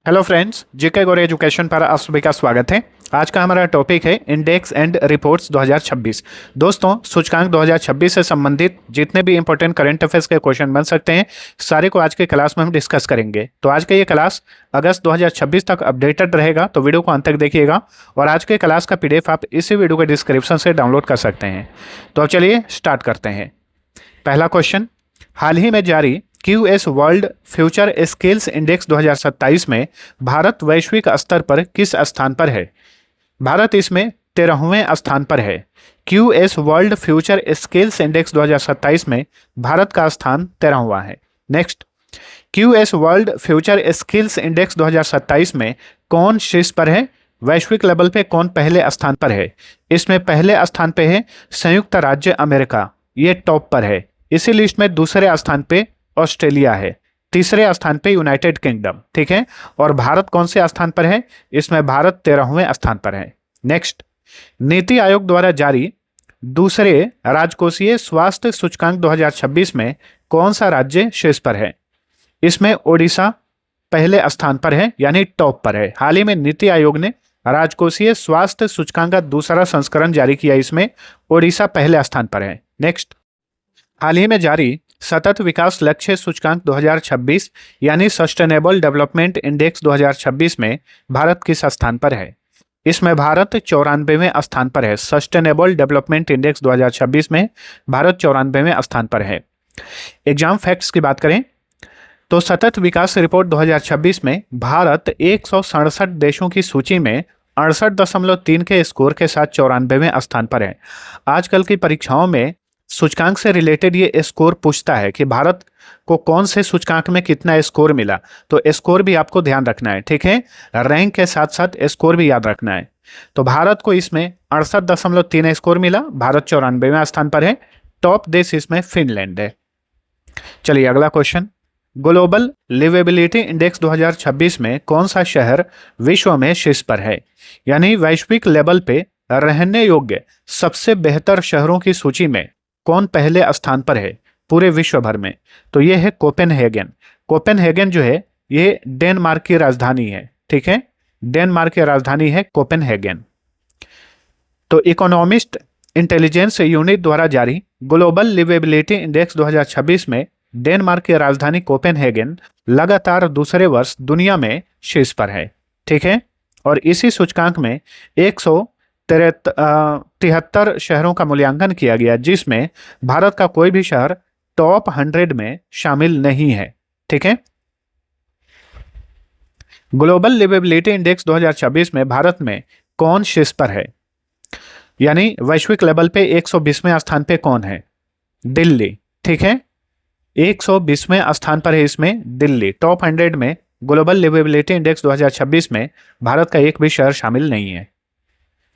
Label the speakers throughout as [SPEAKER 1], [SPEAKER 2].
[SPEAKER 1] Hello friends, जेके गौर education पर आप सभी का स्वागत है। आज का हमारा टॉपिक है इंडेक्स एंड रिपोर्ट्स 2026। दोस्तों, सूचकांक 2026 से संबंधित जितने भी इंपॉर्टेंट करंट अफेयर्स के क्वेश्चन बन सकते हैं, सारे को आज के क्लास में हम डिस्कस करेंगे। तो आज का ये क्लास अगस्त 2026 तक अपडेटेड रहेगा, तो वीडियो को अंत तक देखिएगा। और आज के क्लास का PDF आप इसी वीडियो के डिस्क्रिप्शन से डाउनलोड कर सकते हैं। तो अब चलिए स्टार्ट करते हैं। पहला क्वेश्चन, हाल ही में जारी QS world future skills index 2027 में भारत वैश्विक स्तर पर किस स्थान पर है? भारत इसमें 13वें स्थान पर है। QS world future skills index 2027 में भारत का स्थान 13वां है। Next, QS world future skills index 2027 में कौन शीर्ष पर है? वैश्विक लेवल पे कौन पहले स्थान पर है? इसमें पहले स्थान पे है संयुक्त राज्य अमेरिका, ये टॉप पर है। इसी लिस्ट में दूसरे स्थान पे ऑस्ट्रेलिया है, तीसरे स्थान पे यूनाइटेड किंगडम, ठीक है। और भारत कौन से स्थान पर है? इसमें भारत 13वें स्थान पर है। नेक्स्ट, नीति आयोग द्वारा जारी दूसरे राजकोषीय स्वास्थ्य सूचकांक 2026 में कौन सा राज्य शीर्ष पर है? इसमें ओडिशा पहले स्थान पर है, यानी टॉप पर है। हाल ही में नीति आयोग ने राजकोषीय स्वास्थ्य सूचकांक का दूसरा संस्करण जारी किया, इसमें ओडिशा पहले स्थान पर है। नेक्स्ट, हाल ही में जारी सतत विकास लक्ष्य सूचकांक 2026 यानी सस्टेनेबल डेवलपमेंट इंडेक्स 2026 में भारत किस स्थान पर है? इसमें भारत 94वें स्थान पर है। सस्टेनेबल डेवलपमेंट इंडेक्स 2026 में भारत 94वें स्थान पर है। एग्जाम फैक्ट्स की बात करें तो सतत विकास रिपोर्ट 2026 में भारत 167 देशों की सूची में 68.3 के स्कोर के साथ 94वें स्थान पर है। आजकल की परीक्षाओं में सूचकांक से रिलेटेड ये स्कोर पूछता है कि भारत को कौन से सूचकांक में कितना स्कोर मिला, तो स्कोर भी आपको ध्यान रखना है, ठीक है। रैंक के साथ साथ स्कोर भी याद रखना है। तो भारत को इसमें 68.3 स्कोर मिला, भारत 94वें स्थान पर है। टॉप देश इसमें फिनलैंड है। चलिए अगला क्वेश्चन, ग्लोबल लिवेबिलिटी इंडेक्स 2026 में कौन सा शहर विश्व में शीर्ष पर है? यानी वैश्विक लेवल पे रहने योग्य सबसे बेहतर शहरों की सूची में कौन पहले स्थान पर है पूरे विश्व भर में? तो ये है कोपेनहेगन। कोपेनहेगन जो है ये डेनमार्क की राजधानी है, ठीक है। डेनमार्क की राजधानी है कोपेनहेगन। तो इकोनॉमिस्ट इंटेलिजेंस यूनिट द्वारा जारी ग्लोबल लिवेबिलिटी इंडेक्स 2026 में डेनमार्क की राजधानी कोपेनहेगन लगातार दूसरे वर्ष दुनिया में शीर्ष पर है, ठीक है। और इसी सूचकांक में 173 शहरों का मूल्यांकन किया गया, जिसमें भारत का कोई भी शहर टॉप 100 में शामिल नहीं है, ठीक है। ग्लोबल लिवेबिलिटी इंडेक्स 2026 में भारत में कौन शीर्ष पर है? यानी वैश्विक लेवल पे 120वें स्थान पे कौन है? दिल्ली, ठीक है। 120वें स्थान पर है इसमें दिल्ली। टॉप 100 में ग्लोबल लिवेबिलिटी इंडेक्स 2026 में भारत का एक भी शहर शामिल नहीं है।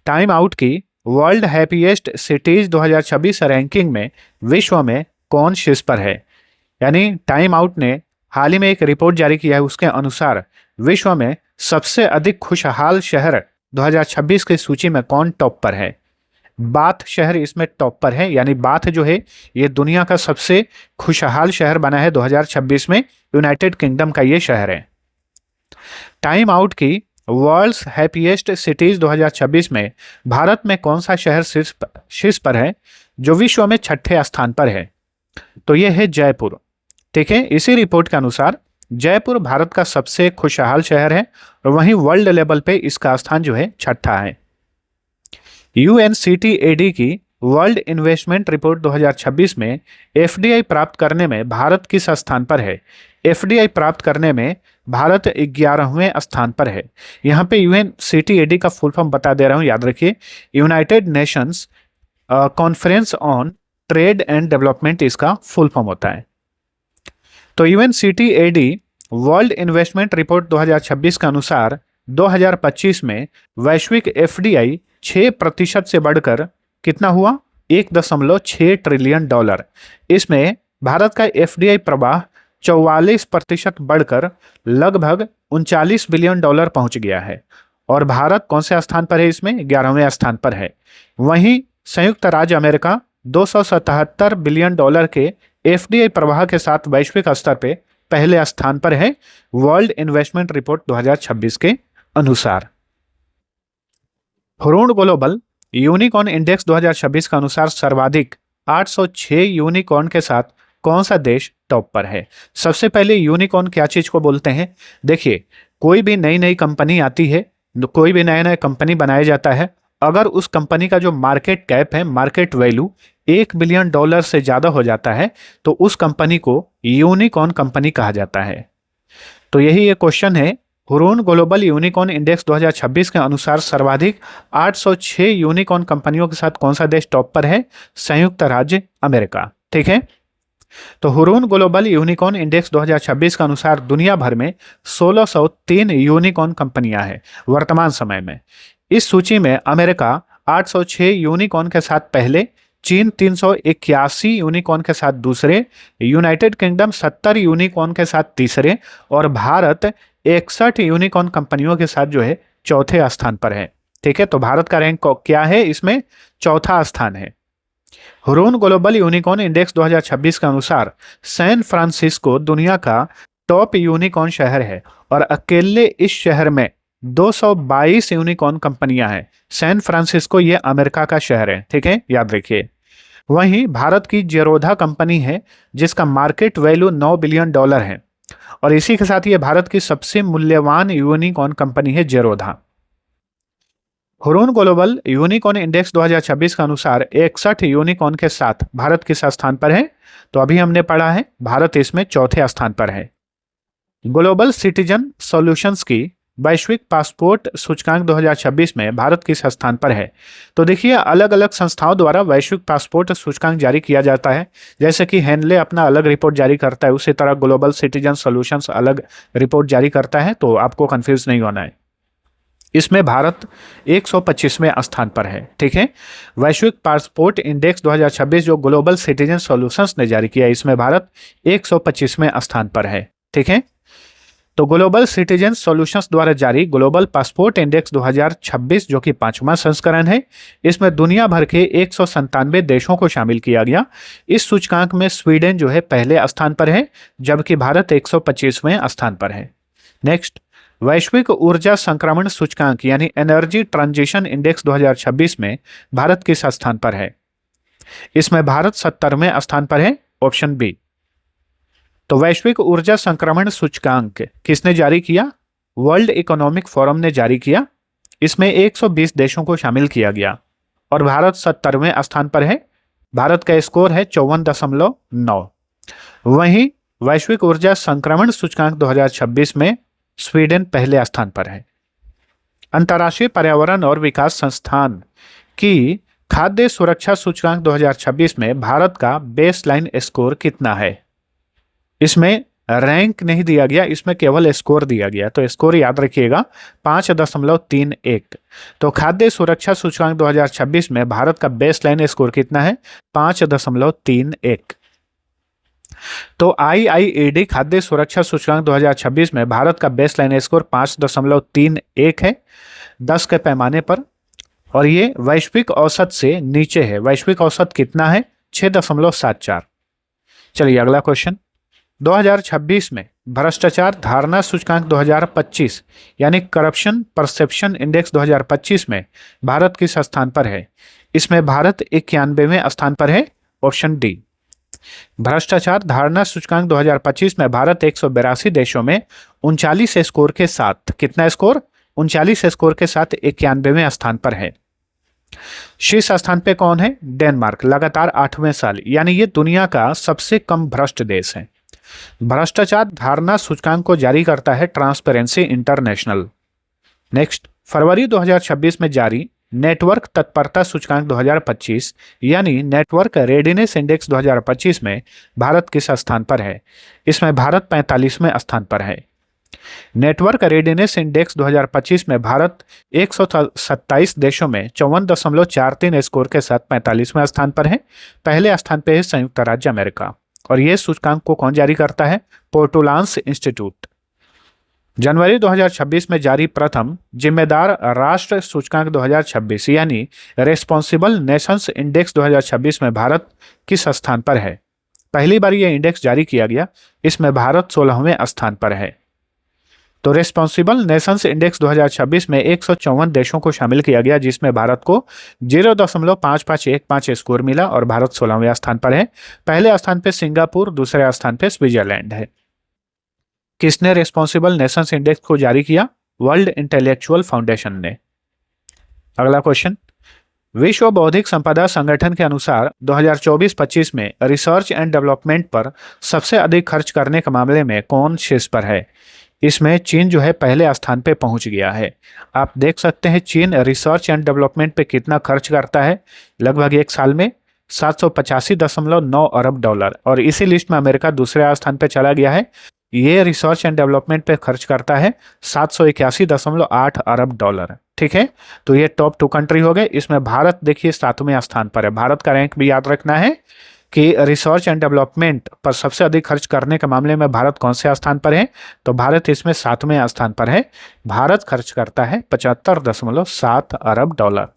[SPEAKER 1] टाइम आउट की वर्ल्ड हैप्पीएस्ट सिटीज 2026 रैंकिंग में विश्व में कौन शीर्ष पर है? यानी टाइम आउट ने हाल ही में एक रिपोर्ट जारी किया है, उसके अनुसार विश्व में सबसे अधिक खुशहाल शहर 2026 की सूची में कौन टॉप पर है? बाथ शहर इसमें टॉप पर है। यानी बाथ जो है ये दुनिया का सबसे खुशहाल शहर बना है 2026 में। यूनाइटेड किंगडम का ये शहर है। टाइम आउट की वर्ल्ड्स हैप्पीएस्ट सिटीज 2026 में भारत में कौन सा शहर शीर्ष पर है जो विश्व में 6ठे स्थान पर है? तो यह है जयपुर, ठीक है। इसी रिपोर्ट के अनुसार जयपुर भारत का सबसे खुशहाल शहर है और वहीं वर्ल्ड लेवल पे इसका स्थान जो है 6ठा है। UNCTAD की वर्ल्ड इन्वेस्टमेंट रिपोर्ट 2026 में FDI प्राप्त करने में भारत किस स्थान पर है? FDI प्राप्त करने में भारत 11वें स्थान पर है। यहाँ पे UNCTAD का फुल फॉर्म बता दे रहा हूँ, याद रखिए। United Nations conference on trade and development इसका फुल फॉर्म होता है। तो UNCTAD वर्ल्ड इन्वेस्टमेंट रिपोर्ट 2026 के अनुसार 2025 में वैश्विक FDI 6% से बढ़कर कितना हुआ? 1.6 ट्रिलियन डॉलर। इसमें भारत का FDI प्रवाह 44% बढ़कर लगभग 39 बिलियन डॉलर पहुंच गया है। और भारत कौन से स्थान पर है? इसमें 11वें स्थान पर है। वहीं संयुक्त राज्य अमेरिका 277 बिलियन डॉलर के FDI प्रवाह के साथ वैश्विक स्तर पे पहले स्थान पर है वर्ल्ड इन्वेस्टमेंट रिपोर्ट 2026 के अनुसार। हुरून ग्लोबल यूनिकॉर्न इंडेक्स 2026 के अनुसार सर्वाधिक 806 यूनिकॉर्न के साथ कौन सा देश टॉप पर है? सबसे पहले यूनिकॉर्न क्या चीज को बोलते हैं? देखिए, कोई भी नई नई कंपनी आती है, कोई भी नया नया कंपनी बनाया जाता है, अगर उस कंपनी का जो मार्केट कैप है, मार्केट वैल्यू $1 बिलियन से ज्यादा हो जाता है तो उस कंपनी को यूनिकॉर्न कंपनी कहा जाता है। तो यही ये क्वेश्चन है। हुरून ग्लोबल यूनिकॉर्न इंडेक्स 2026 के अनुसार सर्वाधिक 806 यूनिकॉर्न कंपनियों के साथ कौन सा देश टॉप पर है? संयुक्त राज्य अमेरिका। ठीक है, तो हुरून ग्लोबल यूनिकॉर्न इंडेक्स 2026 के अनुसार दुनिया भर में 1603 यूनिकॉर्न कंपनियां हैं वर्तमान समय में। इस सूची में अमेरिका 806 यूनिकॉर्न के साथ पहले, चीन 381 यूनिकॉर्न के साथ दूसरे, यूनाइटेड किंगडम 70 यूनिकॉर्न के साथ तीसरे और भारत 61 यूनिकॉर्न कंपनियों के साथ जो है चौथे स्थान पर है। ठीक है, तो भारत का रैंक क्या है? इसमें चौथा स्थान है। हुरून ग्लोबल यूनिकॉर्न इंडेक्स 2026 के अनुसार सैन फ्रांसिस्को दुनिया का टॉप यूनिकॉर्न शहर है और अकेले इस शहर में 222 यूनिकॉर्न कंपनियां हैं। सैन फ्रांसिस्को ये अमेरिका का शहर है। ठीक है, याद रखिए। वहीं भारत की जेरोधा कंपनी है जिसका मार्केट वैल्यू $9 बिलियन है और इसी के साथ ये भारत की सबसे मूल्यवान यूनिकॉर्न कंपनी है Zerodha. Hurun global unicorn index 2026 के अनुसार 61 यूनिकॉर्न के साथ भारत किस स्थान पर है? तो अभी हमने पढ़ा है भारत इसमें चौथे स्थान पर है। ग्लोबल सिटीजन सॉल्यूशंस की वैश्विक पासपोर्ट सूचकांक 2026 में भारत किस स्थान पर है? तो देखिए, अलग अलग संस्थाओं द्वारा वैश्विक पासपोर्ट सूचकांक जारी किया जाता है। जैसे कि हेनले अपना अलग रिपोर्ट जारी करता है, उसी तरह ग्लोबल सिटीजन सॉल्यूशंस अलग रिपोर्ट जारी करता है, तो आपको कंफ्यूज नहीं होना है। इसमें भारत 125वें स्थान पर है। ठीक है, वैश्विक पासपोर्ट इंडेक्स 2026 जो ग्लोबल सिटीजन सॉल्यूशंस ने जारी किया, इसमें भारत 125वें स्थान पर है। ठीक है, तो ग्लोबल सिटीजन सॉल्यूशंस द्वारा जारी ग्लोबल पासपोर्ट इंडेक्स 2026 जो कि 5वां संस्करण है, इसमें दुनिया भर के 197 देशों को शामिल किया गया। इस सूचकांक में स्वीडन जो है पहले स्थान पर है, जबकि भारत 125वें स्थान पर है। नेक्स्ट, वैश्विक ऊर्जा संक्रमण सूचकांक यानी एनर्जी ट्रांजिशन इंडेक्स 2026 में भारत किस स्थान पर है? इसमें भारत 70वें स्थान पर है, ऑप्शन बी। तो वैश्विक ऊर्जा संक्रमण सूचकांक किसने जारी किया? वर्ल्ड इकोनॉमिक फोरम ने जारी किया। इसमें 120 देशों को शामिल किया गया और भारत 70वें स्थान पर है। भारत का स्कोर है 54.9। वहीं वैश्विक ऊर्जा संक्रमण सूचकांक 2026 में स्वीडन पहले स्थान पर है। अंतर्राष्ट्रीय पर्यावरण और विकास संस्थान की खाद्य सुरक्षा सूचकांक 2026 में भारत का बेसलाइन स्कोर कितना है? इसमें रैंक नहीं दिया गया, इसमें केवल स्कोर दिया गया, तो स्कोर याद रखिएगा 5.31। तो खाद्य सुरक्षा सूचकांक 2026 में भारत का बेसलाइन स्कोर कितना है? 5.31। तो IIED खाद्य सुरक्षा सूचकांक 2026 में भारत का बेसलाइन स्कोर 5.31 है 10 के पैमाने पर, और ये वैश्विक औसत से नीचे है। वैश्विक औसत कितना है? 6.74। चलिए अगला क्वेश्चन। 2026 में भ्रष्टाचार धारणा सूचकांक 2025 यानी करप्शन परसेप्शन इंडेक्स 2025 में भारत किस स्थान पर है? इसमें भारत 91वें स्थान पर है, ऑप्शन डी। भ्रष्टाचार धारणा सूचकांक 2025 में भारत 182 देशों में 39 स्कोर के साथ, कितना स्कोर? 39 स्कोर के साथ 91वें स्थान पर है। शीर्ष स्थान पे कौन है? डेनमार्क, लगातार 8वें साल, यानी ये दुनिया का सबसे कम भ्रष्ट देश है। भ्रष्टाचार धारणा सूचकांक को जारी करता है ट्रांसपेरेंसी इंटरनेशनल। नेक्स्ट, फरवरी 2026 में जारी नेटवर्क तत्परता सूचकांक 2025 यानी नेटवर्क रेडीनेस इंडेक्स 2025 में भारत किस स्थान पर है? इसमें भारत 45वें स्थान पर है। नेटवर्क रेडीनेस इंडेक्स 2025 में भारत 127 देशों में 54.43 स्कोर के साथ 45वें स्थान पर है। पहले स्थान पर है संयुक्त राज्य अमेरिका, और यह सूचकांक को कौन जारी करता है? पोर्टुलांस इंस्टीट्यूट। जनवरी 2026 में जारी प्रथम जिम्मेदार राष्ट्र सूचकांक 2026 यानी रेस्पॉन्सिबल नेशंस इंडेक्स 2026 में भारत किस स्थान पर है? पहली बार ये इंडेक्स जारी किया गया, इसमें भारत 16वें स्थान पर है। तो रिस्पॉन्सिबल नेशंस इंडेक्स 2026 में 154 देशों को शामिल किया गया, जिसमें भारत को 0.5515 स्कोर मिला और भारत 16वें स्थान पर है। पहले स्थान पे सिंगापुर, दूसरे स्थान पे स्विट्जरलैंड है। किसने रिस्पॉन्सिबल नेशंस इंडेक्स को जारी किया? वर्ल्ड इंटेलेक्चुअल फाउंडेशन ने। अगला क्वेश्चन, विश्व बौद्धिक संपदा संगठन के अनुसार 2024-25 में रिसर्च एंड डेवलपमेंट पर सबसे अधिक खर्च करने के मामले में कौन शीर्ष पर है? इसमें चीन जो है पहले स्थान पे पहुंच गया है। आप देख सकते हैं चीन रिसर्च एंड डेवलपमेंट पे कितना खर्च करता है, लगभग एक साल में 785.9 अरब डॉलर। और इसी लिस्ट में अमेरिका दूसरे स्थान पे चला गया है। ये रिसर्च एंड डेवलपमेंट पे खर्च करता है 781.8 अरब डॉलर। ठीक है, तो ये टॉप 2 कंट्री हो गए। इसमें भारत देखिए 7वें स्थान पर है। भारत का रैंक भी याद रखना है कि रिसर्च एंड डेवलपमेंट पर सबसे अधिक खर्च करने के मामले में भारत कौन से स्थान पर है? तो भारत इसमें 7वें स्थान पर है। भारत खर्च करता है 75.7 अरब डॉलर।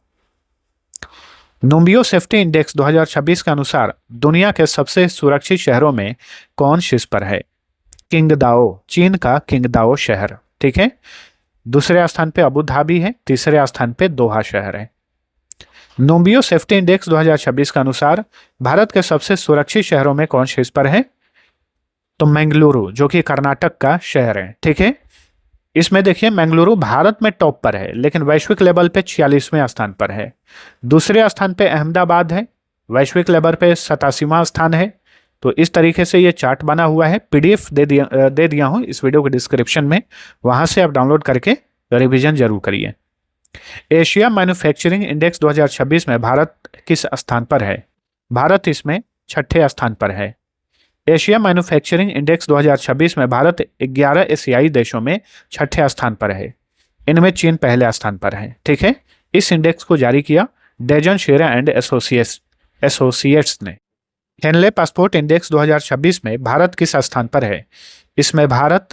[SPEAKER 1] नुम्बियो सेफ्टी इंडेक्स 2026 के अनुसार दुनिया के सबसे सुरक्षित शहरों में कौन शीर्ष पर है? किंगदाओ, चीन का किंगदाओ शहर। ठीक है, दूसरे स्थान पे अबू धाबी है, तीसरे स्थान पे दोहा शहर है। नुम्बियो सेफ्टी इंडेक्स 2026 के अनुसार भारत के सबसे सुरक्षित शहरों में कौन शीर्ष पर है? तो मंगलुरु, जो कि कर्नाटक का शहर है। ठीक है, इसमें देखिए मंगलुरु भारत में टॉप पर है, लेकिन वैश्विक लेवल पे 46वें स्थान पर है। दूसरे स्थान पे अहमदाबाद है, वैश्विक लेवल पे 87वां स्थान है। तो इस तरीके से ये चार्ट बना हुआ है। पीडीएफ दे दिया हूं इस वीडियो के डिस्क्रिप्शन में, वहां से आप डाउनलोड करके रिवीजन जरूर करिए। एशिया मैन्युफैक्चरिंग इंडेक्स 2026 में भारत किस स्थान पर है? भारत इसमें 6ठे स्थान पर है। एशिया मैन्युफैक्चरिंग इंडेक्स 2026 में भारत 11 एशियाई देशों में 6ठे स्थान पर है। इनमें चीन पहले स्थान पर है। ठीक है, इस इंडेक्स को जारी किया डेजन शेरा एंड एसोसिएट्स ने। हेनले पासपोर्ट इंडेक्स 2026 में भारत किस स्थान पर है? इसमें भारत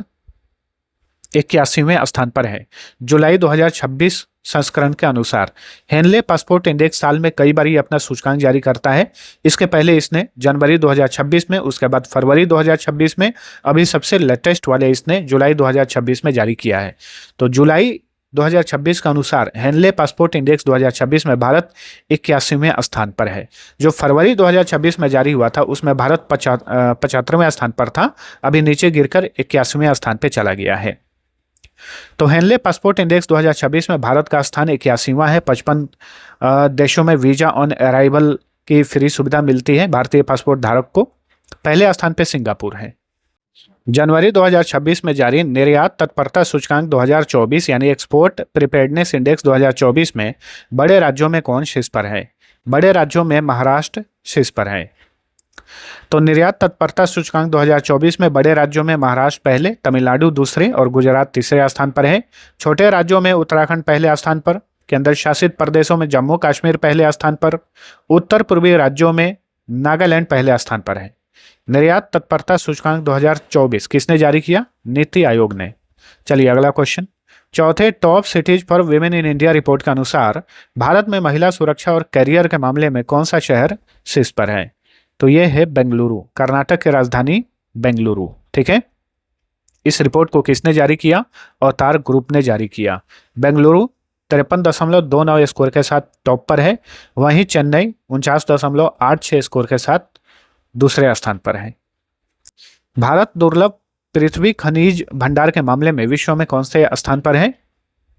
[SPEAKER 1] 81वें स्थान पर है। जुलाई 2026 संस्करण के अनुसार हेनले पासपोर्ट इंडेक्स साल में कई बार अपना सूचकांक जारी करता है। इसके पहले इसने जनवरी 2026 में, उसके बाद फरवरी 2026 में, अभी सबसे लेटेस्ट वाले इसने जुलाई 2026 में जारी किया है। तो जुलाई 2026 के अनुसार हेनले पासपोर्ट इंडेक्स 2026 में भारत 81वें स्थान पर है। जो फरवरी 2026 में जारी हुआ था उसमें भारत 75वें स्थान पर था, अभी नीचे गिरकर 81वें स्थान पर चला गया है। तो हेनले पासपोर्ट इंडेक्स 2026 में भारत का स्थान 81वां है। 55 देशों में वीजा ऑन अराइवल की फ्री सुविधा मिलती है भारतीय पासपोर्ट धारक को। पहले स्थान पे सिंगापुर है। जनवरी 2026 में जारी निर्यात तत्परता सूचकांक 2024 यानी एक्सपोर्ट प्रिपेयर्डनेस इंडेक्स 2024 में बड़े राज्यों में कौन शीर्ष पर है? बड़े राज्यों में महाराष्ट्र शीर्ष पर है। तो निर्यात तत्परता सूचकांक 2024 में बड़े राज्यों में महाराष्ट्र पहले, तमिलनाडु दूसरे और गुजरात तीसरे स्थान पर है। छोटे राज्यों में उत्तराखंड पहले स्थान पर, केंद्र शासित प्रदेशों में जम्मू कश्मीर पहले स्थान पर, उत्तर पूर्वी राज्यों में नागालैंड पहले स्थान पर है। निर्यात तत्परता सूचकांक 2024 किसने जारी किया? नीति आयोग ने। चलिए अगला क्वेश्चन, चौथे top cities for women in India report के अनुसार भारत में महिला सुरक्षा और करियर के मामले में कौन सा शहर शीर्ष पर है? तो ये है बेंगलुरु, कर्नाटक की राजधानी बेंगलुरु। ठीक है, इस रिपोर्ट को किसने जारी किया? अवतार ग्रुप ने जारी किया। बेंगलुरु 53.29 स्कोर के साथ टॉप पर है, वहीं चेन्नई 49.86 स्कोर के साथ दूसरे स्थान पर है। भारत दुर्लभ पृथ्वी खनिज भंडार के मामले में विश्व में कौन से स्थान पर है?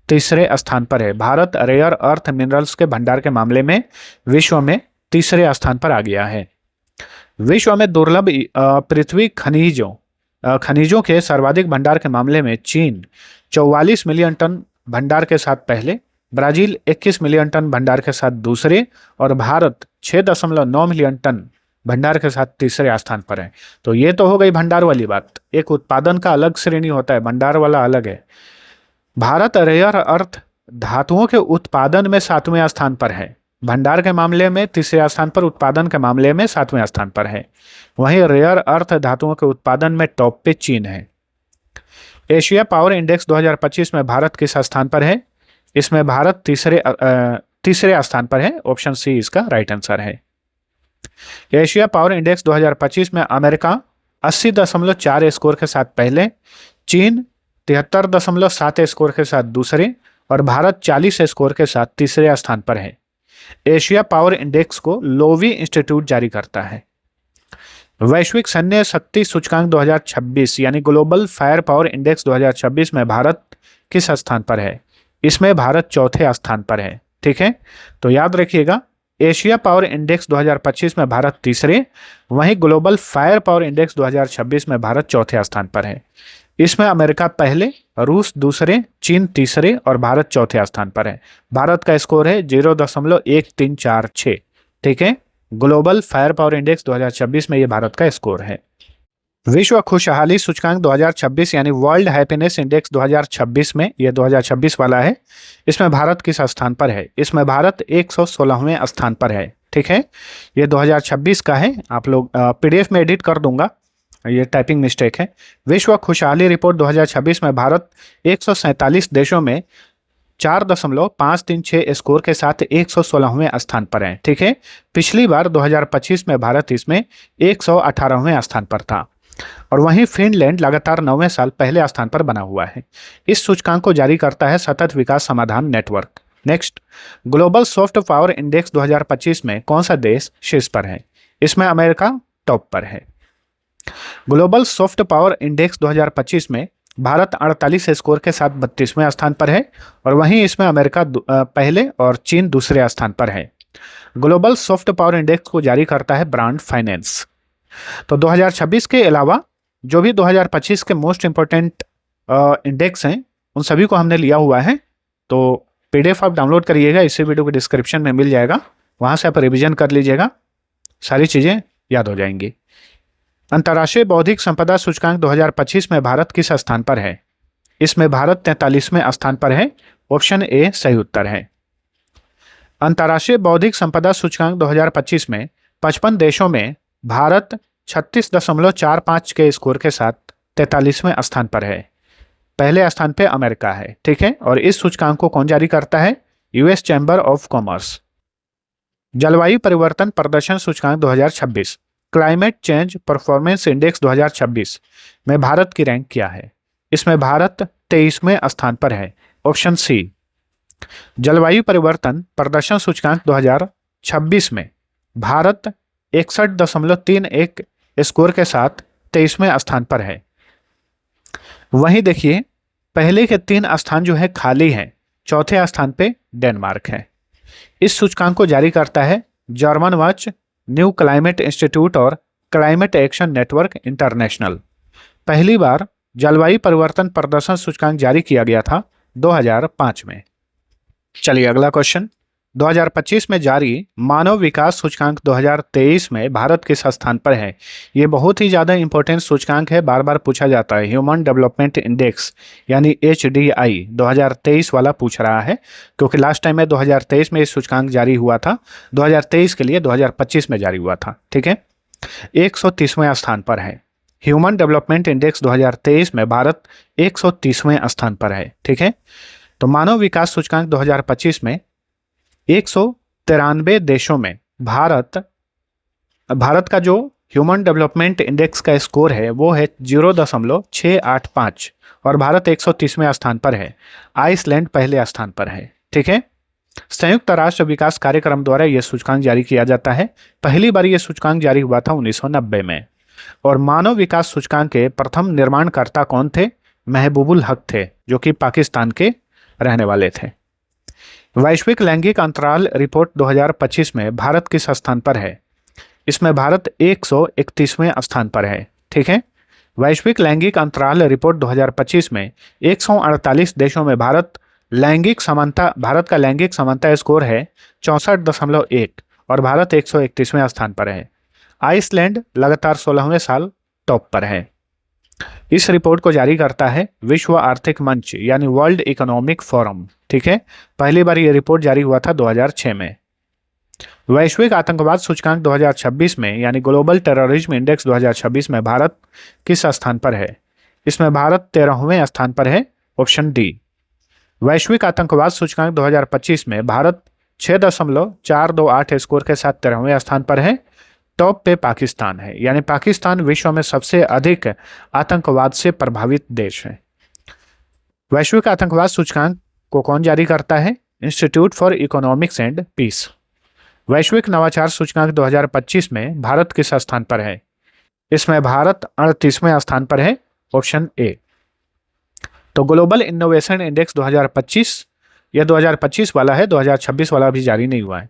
[SPEAKER 1] तीसरे स्थान पर है। भारत रेयर अर्थ मिनरल्स के भंडार के मामले में विश्व में तीसरे स्थान पर आ गया है। विश्व में दुर्लभ पृथ्वी खनिजों के सर्वाधिक भंडार के मामले में चीन 44 मिलियन टन भंडार के साथ पहले, ब्राजील 21 मिलियन टन भंडार के साथ दूसरे और भारत 6.9 मिलियन टन भंडार के साथ तीसरे स्थान पर है। तो ये तो हो गई भंडार वाली बात। एक उत्पादन का अलग श्रेणी होता है, भंडार वाला अलग है। भारत रेयर अर्थ धातुओं के उत्पादन में 7वें स्थान पर है, भंडार के मामले में तीसरे स्थान पर, उत्पादन के मामले में 7वें स्थान पर है। वहीं रेयर अर्थ धातुओं के उत्पादन में टॉप पे चीन है। एशिया पावर इंडेक्स 2025 में भारत किस स्थान पर है? इसमें भारत तीसरे स्थान पर है। ऑप्शन सी इसका राइट आंसर है। एशिया पावर इंडेक्स 2025 में अमेरिका 80.4 स्कोर के साथ पहले, चीन 73.7 स्कोर के साथ दूसरे और भारत 40 स्कोर के साथ तीसरे स्थान पर है। एशिया पावर इंडेक्स को लोवी इंस्टीट्यूट जारी करता है। वैश्विक सैन्य शक्ति सूचकांक 2026 यानी ग्लोबल फायर पावर इंडेक्स 2026 में भारत किस स्थान पर है? इसमें भारत चौथे स्थान पर है। ठीक है, तो याद रखिएगा, एशिया पावर इंडेक्स 2025 में भारत तीसरे, वहीं ग्लोबल फायर पावर इंडेक्स 2026 में भारत चौथे स्थान पर है। इसमें अमेरिका पहले, रूस दूसरे, चीन तीसरे और भारत चौथे स्थान पर है। भारत का स्कोर है 0.1346। ठीक है, ग्लोबल फायर पावर इंडेक्स 2026 में ये भारत का स्कोर है। विश्व खुशहाली सूचकांक 2026 यानी वर्ल्ड हैप्पीनेस इंडेक्स 2026 में, ये 2026 वाला है, इसमें भारत किस स्थान पर है? इसमें भारत 116वें स्थान पर है। ठीक है, ये 2026 का है, आप लोग PDF में एडिट कर दूंगा, ये टाइपिंग मिस्टेक है। विश्व खुशहाली रिपोर्ट 2026 में भारत 147 देशों में 4.536 स्कोर के साथ 116वें स्थान पर है। ठीक है, पिछली बार 2025 में भारत इसमें 118वें स्थान पर था और वहीं फिनलैंड लगातार 9वें साल पहले स्थान पर बना हुआ है। इस सूचकांक को जारी करता है सतत विकास समाधान network. Next, global soft power index 2025 में कौन सा देश शीर्ष पर है? इसमें अमेरिका टॉप पर है। ग्लोबल सॉफ्ट पावर इंडेक्स 2025 में भारत 48 स्कोर के साथ 32वें स्थान पर है और वहीं इसमें अमेरिका पहले और चीन दूसरे स्थान पर है। ग्लोबल सॉफ्ट पावर इंडेक्स को जारी करता है ब्रांड फाइनेंस। तो 2026 के अलावा जो भी 2025 के मोस्ट इंपोर्टेंट इंडेक्स हैं उन सभी को हमने लिया हुआ है। तो PDF आप डाउनलोड करिएगा, इसी वीडियो के डिस्क्रिप्शन में मिल जाएगा, वहां से आप रिवीजन कर लीजिएगा, सारी चीजें याद हो जाएंगी। अंतर्राष्ट्रीय बौद्धिक संपदा सूचकांक 2025 में भारत किस स्थान पर है? इसमें भारत 43वें स्थान पर है। ऑप्शन ए सही उत्तर है। अंतर्राष्ट्रीय बौद्धिक संपदा सूचकांक 2025 में 55 देशों में भारत 36.45 के स्कोर के साथ 43वें स्थान पर है। पहले स्थान पे अमेरिका है। ठीक है, और इस सूचकांक को कौन जारी करता है? US chamber of commerce. जलवायु परिवर्तन प्रदर्शन सूचकांक 2026 क्लाइमेट चेंज परफॉर्मेंस इंडेक्स 2026 में भारत की रैंक क्या है? इसमें भारत 23वें स्थान पर है। Option C. जलवायु परिवर्तन प्रदर्शन सूचकांक 2026 में भारत 61.31 स्कोर के साथ 23वें स्थान पर है। वहीं देखिए, पहले के 3 स्थान जो है खाली हैं, चौथे स्थान पे डेनमार्क है। इस सूचकांक को जारी करता है German watch, new climate institute और क्लाइमेट एक्शन नेटवर्क इंटरनेशनल। पहली बार जलवायु परिवर्तन प्रदर्शन सूचकांक जारी किया गया था 2005 में। चलिए अगला क्वेश्चन, 2025 में जारी मानव विकास सूचकांक 2023 में भारत किस स्थान पर है? ये बहुत ही ज़्यादा इंपॉर्टेंट सूचकांक है, बार बार पूछा जाता है। ह्यूमन डेवलपमेंट इंडेक्स यानी HDI 2023 वाला पूछ रहा है, क्योंकि लास्ट टाइम में 2023 में ये सूचकांक जारी हुआ था, 2023 के लिए 2025 में जारी हुआ था। ठीक है, 130वें स्थान पर है। ह्यूमन डेवलपमेंट इंडेक्स 2023 में भारत 130वें स्थान पर है। ठीक है, तो मानव विकास सूचकांक 2025 में 193 देशों में भारत का जो ह्यूमन डेवलपमेंट इंडेक्स का स्कोर है वो है 0.685 और भारत 130वें स्थान पर है। आइसलैंड पहले स्थान पर है। ठीक है, संयुक्त राष्ट्र विकास कार्यक्रम द्वारा यह सूचकांक जारी किया जाता है। पहली बार यह सूचकांक जारी हुआ था 1990 में। और मानव विकास सूचकांक के प्रथम निर्माणकर्ता कौन थे? महबूबुल हक थे, जो कि पाकिस्तान के रहने वाले थे। वैश्विक लैंगिक अंतराल रिपोर्ट 2025 में भारत किस स्थान पर है? इसमें भारत 131वें स्थान पर है। ठीक है, वैश्विक लैंगिक अंतराल रिपोर्ट 2025 में 148 देशों में भारत का लैंगिक समानता स्कोर है 64.1 और भारत 131वें स्थान पर है। आइसलैंड लगातार 16वें साल टॉप पर है। इस रिपोर्ट को जारी करता है विश्व आर्थिक मंच यानी वर्ल्ड इकोनॉमिक फोरम। ठीक है, पहली बार यह रिपोर्ट जारी हुआ था 2006 में। वैश्विक आतंकवाद सूचकांक 2026 में यानी ग्लोबल टेररिज्म इंडेक्स 2026 में भारत किस स्थान पर है? इसमें भारत 13वें स्थान पर है। Option D. वैश्विक आतंकवाद सूचकांक 2025 में भारत 6.428 स्कोर के साथ 13वें स्थान पर है। टॉप पे पाकिस्तान है, यानी पाकिस्तान विश्व में सबसे अधिक आतंकवाद से प्रभावित देश है। वैश्विक आतंकवाद सूचकांक को कौन जारी करता है? Institute for Economics and Peace. वैश्विक नवाचार सूचकांक 2025 में भारत किस स्थान पर है? इसमें भारत 38वें स्थान पर है, ऑप्शन ए। तो ग्लोबल इनोवेशन इंडेक्स 2025, यह 2025 वाला है, 2026 वाला अभी जारी नहीं हुआ है।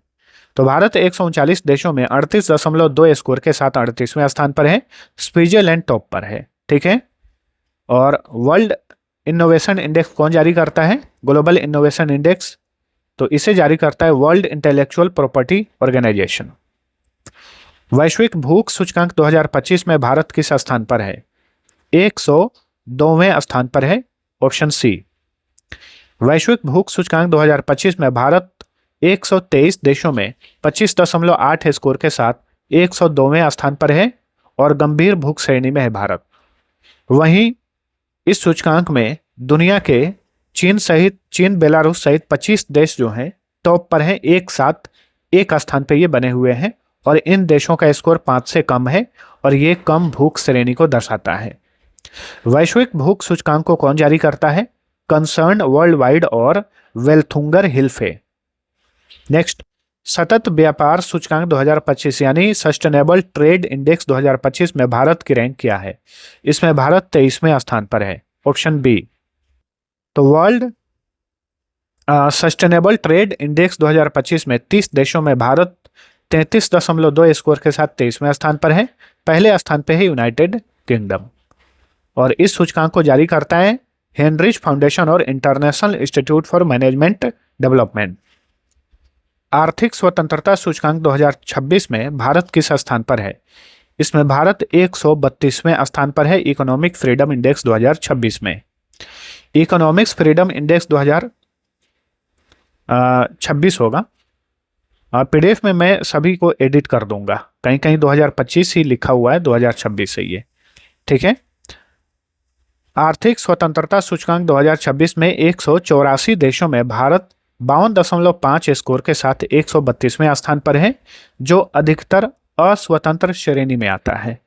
[SPEAKER 1] तो भारत 139 देशों में 38.2 स्कोर के साथ 38वें स्थान पर है। स्विट्जरलैंड टॉप पर है, ठीक है। और वर्ल्ड इनोवेशन इंडेक्स कौन जारी करता है? ग्लोबल इनोवेशन इंडेक्स, तो इसे जारी करता है वर्ल्ड इंटेलेक्चुअल प्रॉपर्टी ऑर्गेनाइजेशन। वैश्विक भूख सूचकांक 2025 में भारत किस स्थान पर है? 102वें स्थान पर है, ऑप्शन सी। वैश्विक भूख सूचकांक 2025 में भारत 123 देशों में 25.8 स्कोर के साथ 102वें स्थान पर है और गंभीर भूख श्रेणी में है भारत। वहीं इस सूचकांक में दुनिया के चीन बेलारूस सहित 25 देश जो हैं टॉप पर हैं, एक साथ एक स्थान पर ये बने हुए हैं और इन देशों का स्कोर 5 से कम है और ये कम भूख श्रेणी को दर्शाता है। वैश्विक भूख सूचकांक को कौन जारी करता है? कंसर्न वर्ल्ड वाइड और वेल्थुंगर हिल्फे। नेक्स्ट, सतत व्यापार सूचकांक 2025 यानी सस्टेनेबल ट्रेड इंडेक्स 2025 में भारत की रैंक क्या है? इसमें भारत 23वें स्थान पर है, ऑप्शन बी। तो वर्ल्ड सस्टेनेबल ट्रेड इंडेक्स 2025 में 30 देशों में भारत 33.2 स्कोर के साथ 23वें स्थान पर है। पहले स्थान पर है यूनाइटेड किंगडम और इस सूचकांक को जारी करता है हेनरिच फाउंडेशन और international institute for management development. आर्थिक स्वतंत्रता सूचकांक 2026 में भारत किस स्थान पर है? इसमें भारत 132वें स्थान पर है इकोनॉमिक फ्रीडम इंडेक्स 2026 में। इकोनॉमिक्स फ्रीडम इंडेक्स 2026 होगा। पीडीएफ में मैं सभी को एडिट कर दूंगा, कहीं कहीं 2025 ही लिखा हुआ है, 2026 है ये, ठीक है। आर्थिक स्वतंत्रता सूचकांक 2026 में 184 देशों में भारत 52.5 स्कोर के साथ 132वें स्थान पर है, जो अधिकतर अस्वतंत्र श्रेणी में आता है।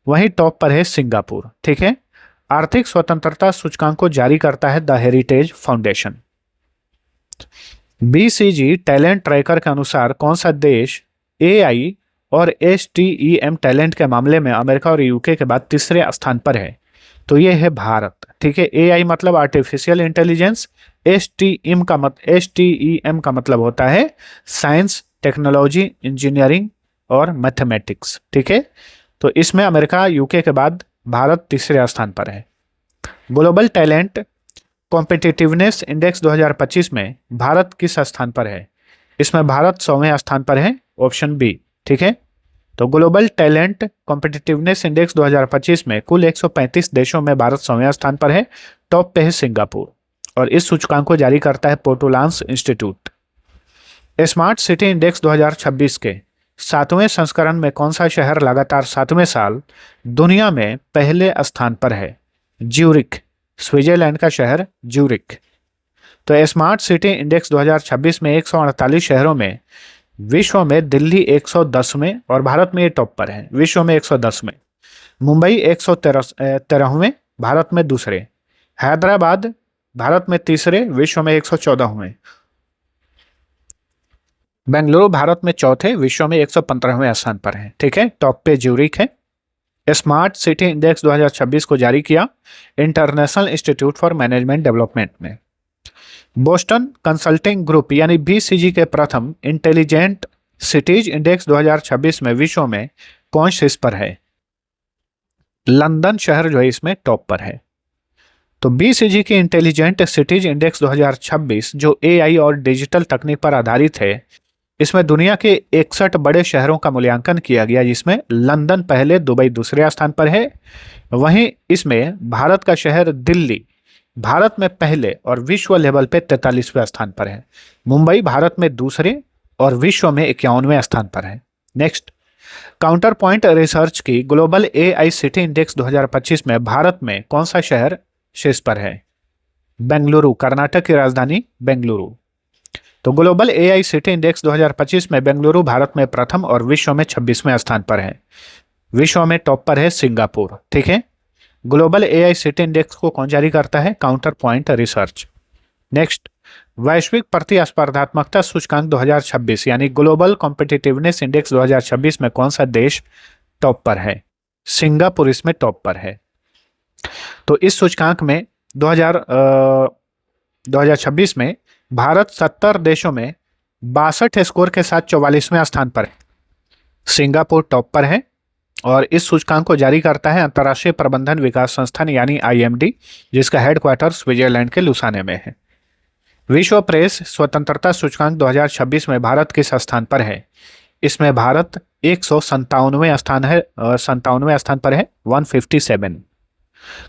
[SPEAKER 1] वहीं टॉप पर है सिंगापुर, ठीक है। आर्थिक स्वतंत्रता सूचकांक को जारी करता है the heritage foundation. BCG talent tracker के अनुसार कौन सा देश एआई और एसटीईएम टैलेंट के मामले में अमेरिका और यूके के बाद तीसरे स्थान पर है? तो ये है भारत, ठीक है। एआई मतलब आर्टिफिशियल इंटेलिजेंस, एसटीईएम का मतलब होता है साइंस, टेक्नोलॉजी, इंजीनियरिंग और मैथमेटिक्स, ठीक है। तो इसमें अमेरिका यूके के बाद भारत तीसरे स्थान पर है। ग्लोबल टैलेंट कॉम्पिटिटिवनेस इंडेक्स 2025 में भारत किस स्थान पर है? इसमें भारत 100वें स्थान पर है, ऑप्शन बी, ठीक है। तो ग्लोबल टैलेंट कॉम्पिटिटिवनेस इंडेक्स 2025 में कुल 135 देशों में भारत 100वें स्थान पर है। टॉप पे है सिंगापुर और इस सूचकांक को जारी करता है पोर्टुलांस इंस्टीट्यूट। स्मार्ट सिटी इंडेक्स 2026 के 7वें संस्करण में कौन सा शहर लगातार 7वें साल दुनिया में पहले स्थान पर है? ज्यूरिख, स्विट्जरलैंड का शहर ज्यूरिख। तो स्मार्ट सिटी इंडेक्स 2026 में 148 शहरों में विश्व में दिल्ली 110वें और भारत में ये टॉप पर है, विश्व में 110वें। मुंबई 113वें, भारत में दूसरे। हैदराबाद भारत में तीसरे, विश्व में 114वें। बेंगलुरु भारत में चौथे, विश्व में 115वें स्थान पर है, ठीक है। टॉप पे ज्यूरिख है। स्मार्ट सिटी इंडेक्स 2026 को जारी किया international institute for management development ने। बोस्टन कंसल्टिंग ग्रुप यानी बीसीजी के प्रथम इंटेलिजेंट सिटीज इंडेक्स 2026 में विश्व में कौन शीर्ष पर है? लंदन शहर जो है इसमें टॉप पर है। तो बीसीजी के इंटेलिजेंट सिटीज इंडेक्स 2026 जो एआई और डिजिटल तकनीक पर आधारित है, इसमें दुनिया के 61 बड़े शहरों का मूल्यांकन किया गया, जिसमें लंदन पहले, दुबई दूसरे स्थान पर है। वहीं इसमें भारत का शहर दिल्ली भारत में पहले और विश्व लेवल पे 43वें स्थान पर है। मुंबई भारत में दूसरे और विश्व में 51वें स्थान पर है। नेक्स्ट, काउंटर पॉइंट रिसर्च की ग्लोबल एआई सिटी इंडेक्स 2025 में भारत में कौन सा शहर शीर्ष पर है? बेंगलुरु, कर्नाटक की राजधानी बेंगलुरु। तो ग्लोबल एआईसीटी इंडेक्स 2025 में बेंगलुरु भारत में प्रथम और विश्व में 26वें स्थान पर है। विश्व में टॉप पर है सिंगापुर। ठीक है, ग्लोबल एआईसीटी इंडेक्स को कौन जारी करता है? Counter point research. नेक्स्ट, वैश्विक प्रतिस्पर्धात्मकता सूचकांक 2026 यानी ग्लोबल कॉम्पिटिटिवनेस इंडेक्स 2026 में कौन सा देश टॉप पर है? सिंगापुर इसमें टॉप पर है। तो इस सूचकांक में 2026 में भारत 70 देशों में 62 स्कोर के साथ 44वें स्थान पर है। सिंगापुर टॉप पर है और इस सूचकांक को जारी करता है अंतर्राष्ट्रीय प्रबंधन विकास संस्थान यानी आईएमडी, जिसका हेडक्वार्टर स्विट्जरलैंड के लुसाने में है। विश्व प्रेस स्वतंत्रता सूचकांक 2026 में भारत किस स्थान पर है? इसमें भारत 197वें स्थान पर है, 157।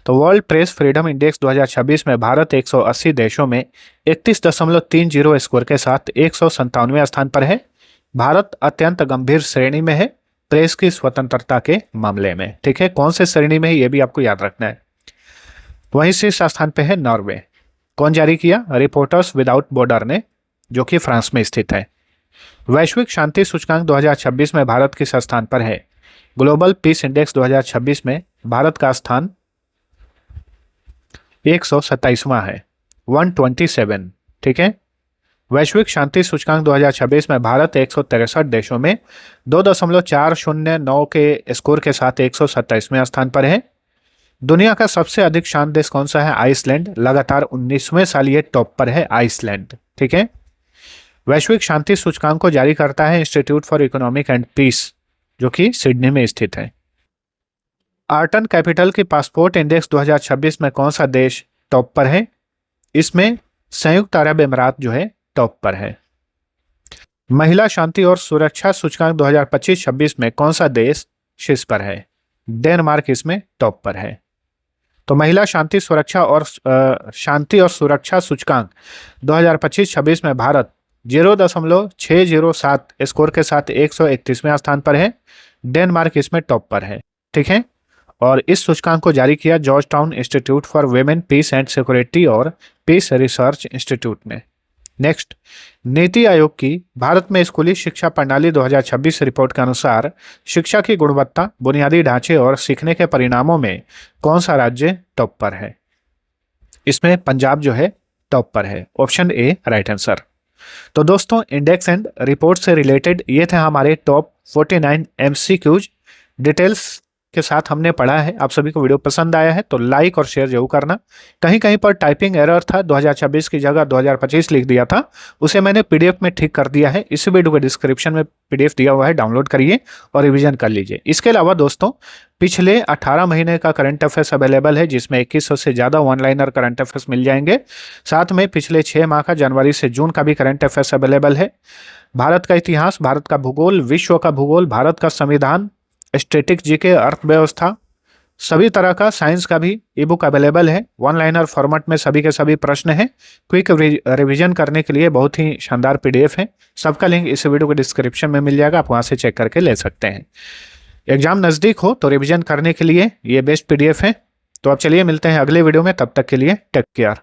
[SPEAKER 1] तो वर्ल्ड प्रेस फ्रीडम इंडेक्स 2026 में भारत 180 देशों में 31.30 स्कोर के साथ 197वें स्थान पर है। भारत अत्यंत गंभीर श्रेणी में है प्रेस की स्वतंत्रता के मामले में। ठीक है, कौन से श्रेणी में है ये भी आपको याद रखना है। वहीं शीर्ष स्थान पे है नॉर्वे। कौन जारी किया? रिपोर्टर्स विदाउट बॉर्डर ने, जो कि फ्रांस में स्थित है। वैश्विक शांति सूचकांक 2026 में भारत किस स्थान पर है? ग्लोबल पीस इंडेक्स 2026 में भारत का स्थान 127वां है, 127। ठीक है, वैश्विक शांति सूचकांक 2026 में भारत 163 देशों में 2.409 के स्कोर के साथ 127वें स्थान पर है। दुनिया का सबसे अधिक शांत देश कौन सा है? आइसलैंड। लगातार 19वें साल ये टॉप पर है आइसलैंड। ठीक है, वैश्विक शांति सूचकांक को जारी करता है Institute for Economic and Peace, जो कि सिडनी में स्थित है। आर्टन कैपिटल की पासपोर्ट इंडेक्स 2026 में कौन सा देश टॉप पर है? इसमें संयुक्त अरब अमीरात जो है टॉप पर है। महिला शांति और सुरक्षा सूचकांक 2025-26 में कौन सा देश शीर्ष पर है? डेनमार्क इसमें टॉप पर है। तो महिला शांति और सुरक्षा सूचकांक 2025-26 में भारत 0.607 स्कोर के साथ 131वें स्थान पर है। डेनमार्क इसमें टॉप पर है। ठीक है, और इस सूचकांक को जारी किया Georgetown Institute for Women Peace and Security और पीस रिसर्च इंस्टीट्यूट ने। नेक्स्ट, नीति आयोग की भारत में स्कूली शिक्षा प्रणाली 2026 रिपोर्ट के अनुसार शिक्षा की गुणवत्ता, बुनियादी ढांचे और सीखने के परिणामों में कौन सा राज्य टॉप पर है? इसमें पंजाब जो है टॉप पर है, ऑप्शन ए राइट आंसर। तो दोस्तों, इंडेक्स एंड रिपोर्ट से रिलेटेड ये थे हमारे टॉप 49 MCQs। डिटेल्स के साथ हमने पढ़ा है। आप सभी को वीडियो पसंद आया है तो लाइक और शेयर जरूर करना। कहीं कहीं पर टाइपिंग एरर था, 2026 की जगह 2025 लिख दिया था, उसे मैंने पीडीएफ में ठीक कर दिया है। इस वीडियो के डिस्क्रिप्शन में पीडीएफ दिया हुआ है, डाउनलोड करिए और रिवीजन कर लीजिए। इसके अलावा दोस्तों, पिछले 18 महीने का करंट अफेयर्स अवेलेबल है, जिसमें 2100 से ज़्यादा वन लाइनर करंट अफेयर्स मिल जाएंगे। साथ में पिछले 6 माह का जनवरी से जून का भी करंट अफेयर्स अवेलेबल है। भारत का इतिहास, भारत का भूगोल, विश्व का भूगोल, भारत का संविधान, स्टैटिक जीके, अर्थव्यवस्था, सभी तरह का साइंस का भी ई बुक अवेलेबल है। वन लाइनर फॉर्मेट में सभी के सभी प्रश्न हैं। क्विक रिवीजन करने के लिए बहुत ही शानदार पीडीएफ है। सबका लिंक इस वीडियो के डिस्क्रिप्शन में मिल जाएगा, आप वहां से चेक करके ले सकते हैं। एग्जाम नज़दीक हो तो रिवीजन करने के लिए ये बेस्ट पीडीएफ है। तो अब चलिए मिलते हैं अगले वीडियो में, तब तक के लिए टेक केयर।